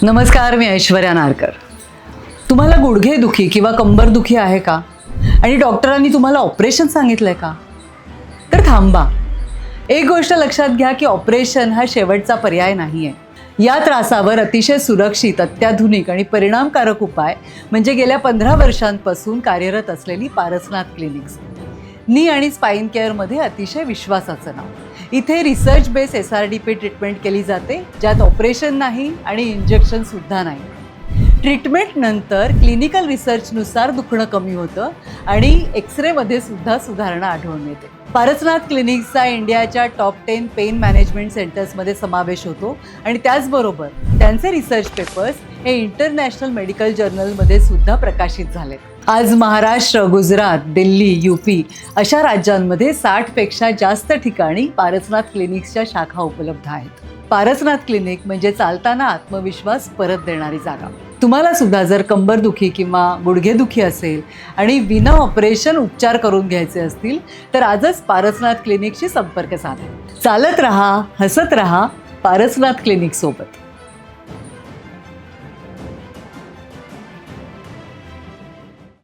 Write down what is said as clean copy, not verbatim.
नमस्कार, मी ऐश्वर्या नारकर. तुम्हाला गुडघेदुखी किंवा कंबरदुखी आहे का? आणि डॉक्टरांनी तुम्हाला ऑपरेशन सांगितलंय का? तर थांबा. एक गोष्ट लक्षात घ्या की ऑपरेशन हा शेवटचा पर्याय नाही आहे. या त्रासावर अतिशय सुरक्षित, अत्याधुनिक आणि परिणामकारक उपाय म्हणजे गेल्या 15 वर्षांपासून कार्यरत असलेली पारसनाथ क्लिनिक्स. नी आणि स्पाईन केअरमध्ये अतिशय विश्वासाचं नाव. इथे रिसर्च बेस SRDP ट्रीटमेंट केली जाते, ज्यात ऑपरेशन नाही आणि इंजेक्शनसुद्धा नाही. ट्रीटमेंट नंतर क्लिनिकल रिसर्चनुसार दुखणं कमी होतं आणि एक्सरेमध्ये सुद्धा सुधारणा आढळून येते. पारसनाथ क्लिनिक्सचा इंडियाच्या टॉप 10 पेन मॅनेजमेंट सेंटर्समध्ये समावेश होतो आणि त्याचबरोबर त्यांचे रिसर्च पेपर्स हे इंटरनॅशनल मेडिकल जर्नलमध्ये सुद्धा प्रकाशित झालेत. आज महाराष्ट्र, गुजरात, दिल्ली, UP अशा राज्यांमध्ये 60पेक्षा जास्त ठिकाणी पारसनाथ क्लिनिक्सच्या शाखा उपलब्ध आहेत. पारसनाथ क्लिनिक म्हणजे चालताना आत्मविश्वास परत देणारी जागा. तुम्हाला सुद्धा जर कंबरदुखी किंवा गुडघेदुखी असेल आणि विना ऑपरेशन उपचार करून घ्यायचे असतील तर आजच पारसनाथ क्लिनिकशी संपर्क साधा. चालत रहा, हसत रहा, पारसनाथ क्लिनिक सोबत.